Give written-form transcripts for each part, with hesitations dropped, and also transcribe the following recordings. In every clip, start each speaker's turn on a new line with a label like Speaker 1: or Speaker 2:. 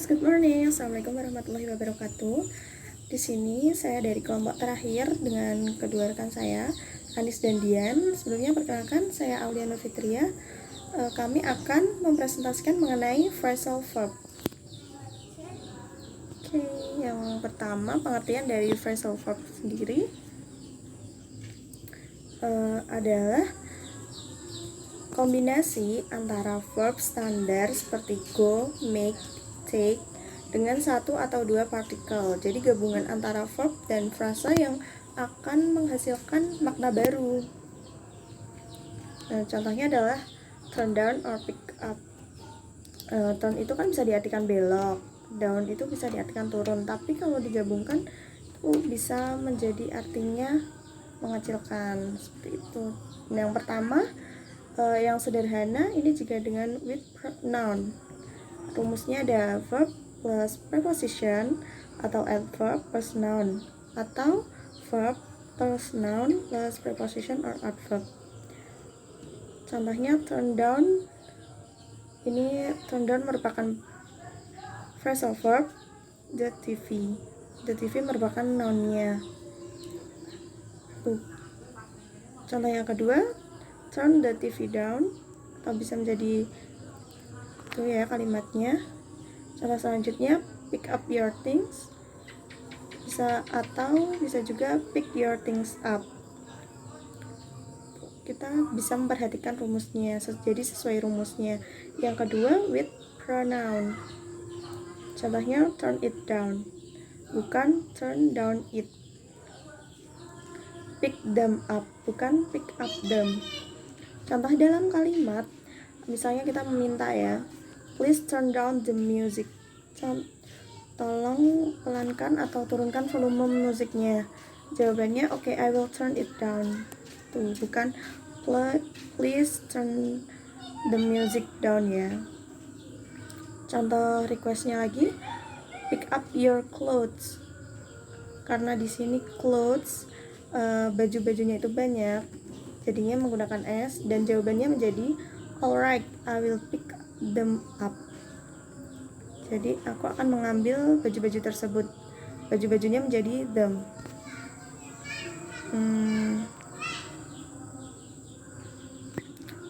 Speaker 1: guys, good morning. Assalamualaikum warahmatullahi wabarakatuh. Di sini saya dari kelompok terakhir dengan kedua rekan saya, Anis dan Dian. Sebelumnya perkenalkan, saya Aulia Nur Fitria. Kami akan mempresentasikan mengenai phrasal verb. Oke, yang pertama pengertian dari phrasal verb sendiri adalah kombinasi antara verb standar seperti go, make, take dengan satu atau dua partikel. Jadi gabungan antara verb dan frasa yang akan menghasilkan makna baru. Contohnya adalah turn down or pick up. Turn itu kan bisa diartikan belok, down itu bisa diartikan turun, tapi kalau digabungkan itu bisa menjadi artinya mengecilkan, seperti itu. Yang pertama yang sederhana ini juga dengan with noun. Rumusnya ada verb plus preposition atau adverb plus noun, atau verb plus noun plus preposition or adverb. Contohnya turn down, ini turn down merupakan phrasal verb. The TV merupakan nounnya. Contoh yang kedua, turn the TV down, atau bisa menjadi itu ya kalimatnya. Contoh selanjutnya, pick up your things, bisa juga pick your things up. Kita bisa memperhatikan rumusnya, jadi sesuai rumusnya. Yang kedua, with pronoun. Contohnya turn it down, bukan turn down it. Pick them up, bukan pick up them. Contoh dalam kalimat, misalnya kita meminta ya, please turn down the music. Tolong pelankan atau turunkan volume musiknya. Jawabannya okay, I will turn it down. Tuh, bukan please turn the music down ya. Contoh requestnya lagi, pick up your clothes. Karena di sini clothes baju-bajunya itu banyak, jadinya menggunakan S, dan jawabannya menjadi alright, I will pick them up. Jadi aku akan mengambil baju-baju tersebut. Baju-bajunya menjadi them.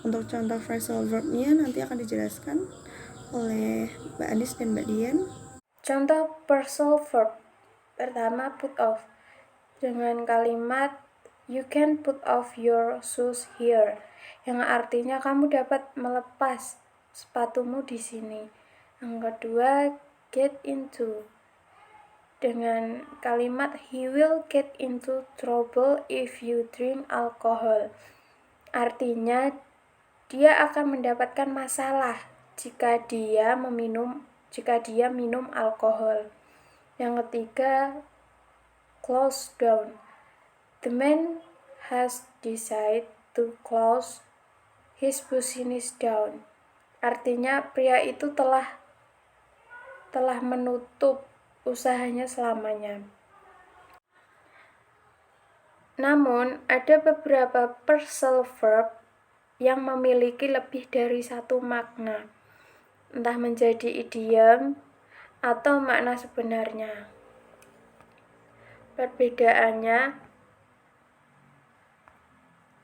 Speaker 1: Untuk contoh phrasal verbnya nanti akan dijelaskan oleh Mbak Andis dan Mbak Dian.
Speaker 2: Contoh phrasal verb pertama, put off, dengan kalimat you can put off your shoes here, yang artinya kamu dapat melepas sepatumu di sini. Yang kedua, get into, dengan kalimat he will get into trouble if you drink alcohol, artinya dia akan mendapatkan masalah jika dia minum alkohol. Yang ketiga, close down, the man has decided to close his business down, artinya pria itu telah menutup usahanya selamanya. Namun, ada beberapa phrasal verb yang memiliki lebih dari satu makna, entah menjadi idiom atau makna sebenarnya. Perbedaannya,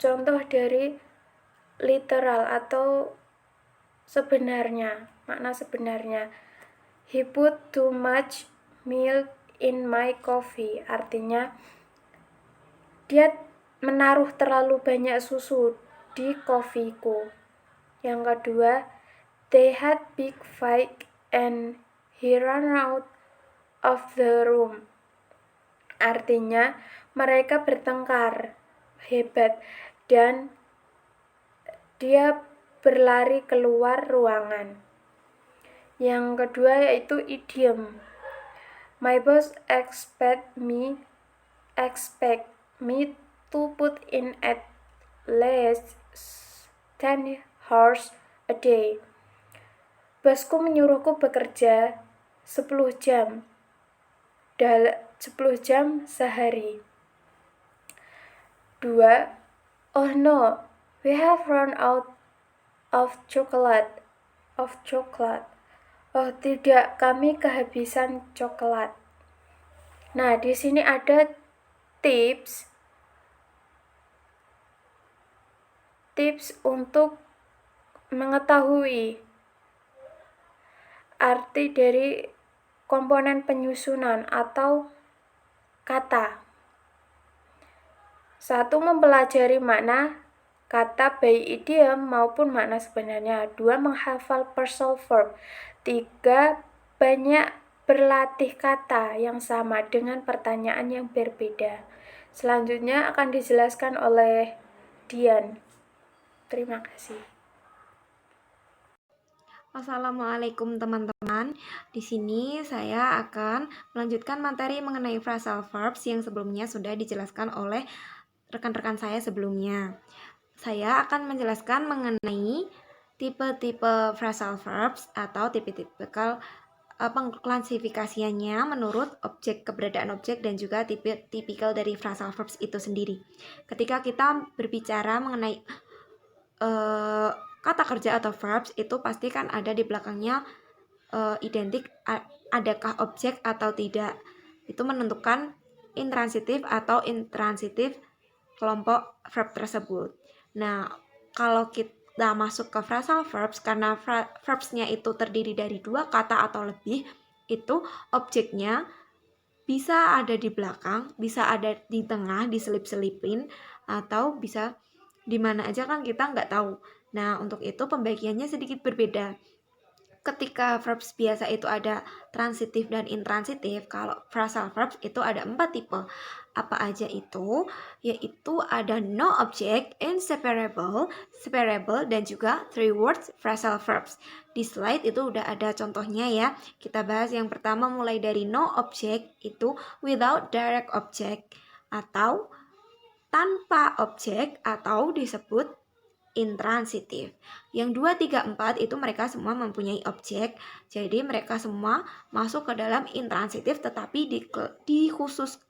Speaker 2: contoh dari literal atau sebenarnya, makna sebenarnya, he put too much milk in my coffee, artinya dia menaruh terlalu banyak susu di kopiku. Yang kedua, they had big fight and he ran out of the room, artinya mereka bertengkar hebat dan dia berlari keluar ruangan. Yang kedua yaitu idiom, my boss expect me to put in at least 10 hours a day. Bosku menyuruhku bekerja 10 jam sehari. 2. Oh no, we have run out of chocolate. Oh tidak, kami kehabisan coklat. Nah, di sini ada tips untuk mengetahui arti dari komponen penyusunan atau kata. 1. Mempelajari makna kata baik idiom maupun makna sebenarnya. 2. Menghafal phrasal verb. 3. Banyak berlatih kata yang sama dengan pertanyaan yang berbeda. Selanjutnya akan dijelaskan oleh Dian. Terima kasih.
Speaker 3: Assalamualaikum teman-teman. Di sini saya akan melanjutkan materi mengenai phrasal verbs yang sebelumnya sudah dijelaskan oleh rekan-rekan saya sebelumnya. Saya akan menjelaskan mengenai tipe-tipe phrasal verbs atau tipe-tipikal pengklasifikasiannya menurut objek, keberadaan objek, dan juga tipikal dari phrasal verbs itu sendiri. Ketika kita berbicara mengenai kata kerja atau verbs, itu pasti kan ada di belakangnya identik adakah objek atau tidak. Itu menentukan intransitif atau intransitif kelompok verb tersebut. Nah, kalau kita masuk ke phrasal verbs, karena verbsnya itu terdiri dari 2 kata atau lebih, itu objeknya bisa ada di belakang, bisa ada di tengah, diselip-selipin, atau bisa di mana aja kan kita nggak tahu. Nah, untuk itu pembagiannya sedikit berbeda. Ketika verbs biasa itu ada transitif dan intransitif, kalau phrasal verbs itu ada 4 tipe. Apa aja itu? Yaitu ada no object, inseparable, separable, dan juga three words phrasal verbs. Di slide itu udah ada contohnya ya. Kita bahas yang pertama mulai dari no object, itu without direct object, atau tanpa objek, atau disebut intransitif. Yang 2, 3, 4 itu mereka semua mempunyai objek, jadi mereka semua masuk ke dalam intransitif, tetapi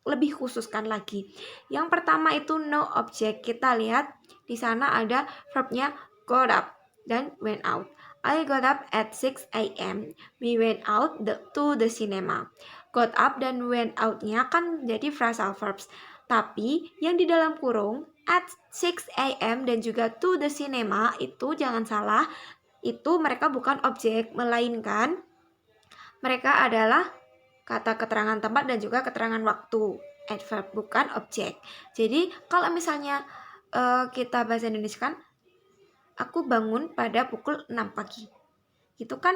Speaker 3: lebih khususkan lagi. Yang pertama itu no object. Kita lihat di sana ada verbnya got up dan went out. I got up at 6 a.m. We went out to the cinema. Got up dan went out-nya kan jadi phrasal verbs. Tapi yang di dalam kurung at 6 a.m. dan juga to the cinema itu jangan salah, itu mereka bukan objek, melainkan mereka adalah kata keterangan tempat dan juga keterangan waktu, adverb, bukan objek. Jadi kalau misalnya kita bahasa Indonesia kan, aku bangun pada pukul 6 pagi. Itu kan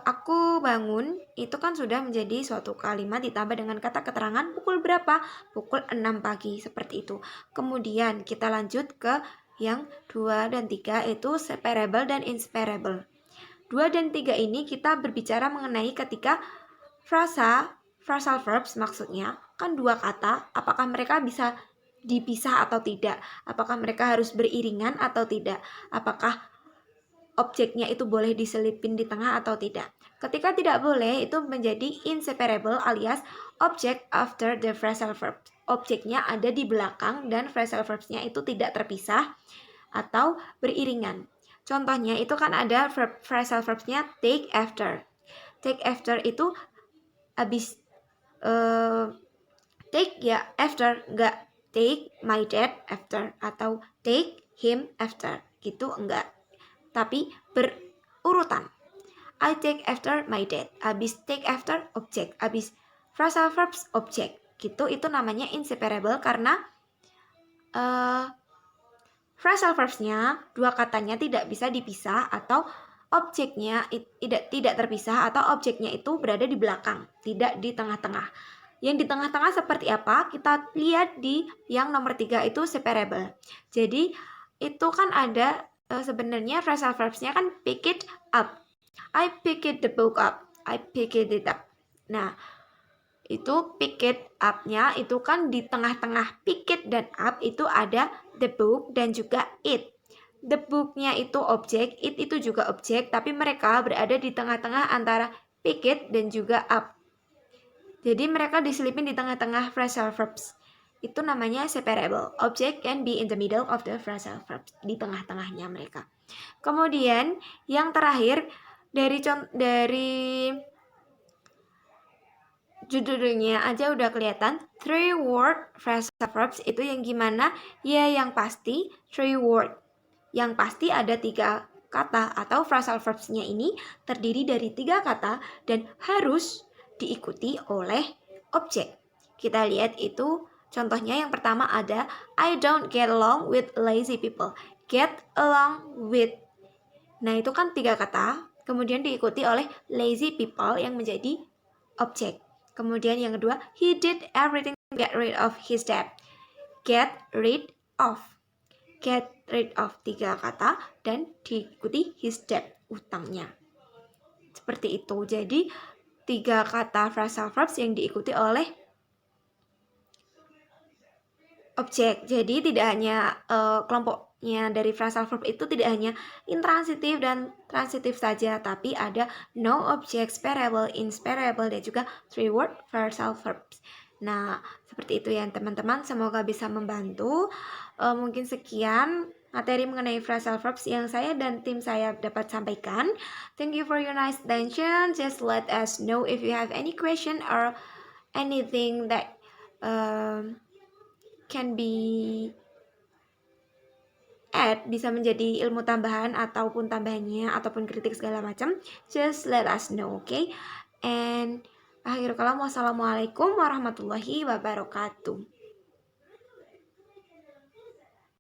Speaker 3: aku bangun itu kan sudah menjadi suatu kalimat ditambah dengan kata keterangan pukul berapa? Pukul 6 pagi, seperti itu. Kemudian kita lanjut ke yang 2 dan 3 itu separable dan inseparable. 2 dan 3 ini kita berbicara mengenai ketika phrasal verbs, maksudnya kan 2 kata, apakah mereka bisa dipisah atau tidak? Apakah mereka harus beriringan atau tidak? Apakah objeknya itu boleh diselipin di tengah atau tidak? Ketika tidak boleh, itu menjadi inseparable alias object after the phrasal verb. Objeknya ada di belakang dan phrasal verbsnya itu tidak terpisah atau beriringan. Contohnya itu kan ada phrasal verbsnya take after. Take after itu habis take ya after, nggak take my dad after atau take him after, gitu enggak, tapi berurutan. I take after my dad. Habis take after objek, habis phrasal verbs objek, gitu. Itu namanya inseparable karena phrasal verbsnya 2 katanya tidak bisa dipisah atau objeknya tidak terpisah atau objeknya itu berada di belakang, tidak di tengah-tengah. Yang di tengah-tengah seperti apa? Kita lihat di yang nomor 3 itu separable. Jadi itu kan ada sebenarnya phrasal verbsnya kan pick it up. I pick it the book up. I pick it up. Nah, itu pick it up-nya itu kan di tengah-tengah pick it dan up itu ada the book dan juga it. The book-nya itu objek, it itu juga objek, tapi mereka berada di tengah-tengah antara pick it dan juga up. Jadi mereka diselipin di tengah-tengah phrasal verbs. Itu namanya separable. Object can be in the middle of the phrasal verbs. Di tengah-tengahnya mereka. Kemudian yang terakhir Dari judulnya aja udah kelihatan. 3 word phrasal verbs itu yang gimana? Ya yang pasti 3 word. Yang pasti ada 3 kata atau phrasal verbsnya ini terdiri dari 3 kata dan harus diikuti oleh objek. Kita lihat itu contohnya yang pertama ada I don't get along with lazy people. Get along with. Nah itu kan 3 kata, kemudian diikuti oleh lazy people yang menjadi objek. Kemudian yang kedua, he did everything to get rid of his debt. Get rid of. Get rid of 3 kata dan diikuti his debt, utangnya. Seperti itu. Jadi 3 kata phrasal verbs yang diikuti oleh objek. Jadi tidak hanya kelompoknya dari phrasal verb itu tidak hanya intransitif dan transitif saja, tapi ada no object, sparable, insparable, dan juga 3 word phrasal verbs. Nah, seperti itu ya teman-teman, semoga bisa membantu. Mungkin sekian materi mengenai phrasal verbs yang saya dan tim saya dapat sampaikan. Thank you for your nice attention. Just let us know if you have any question or anything that can be add, bisa menjadi ilmu tambahan ataupun tambahannya ataupun kritik segala macam. Just let us know, okay? And akhir kalam, wassalamualaikum warahmatullahi wabarakatuh.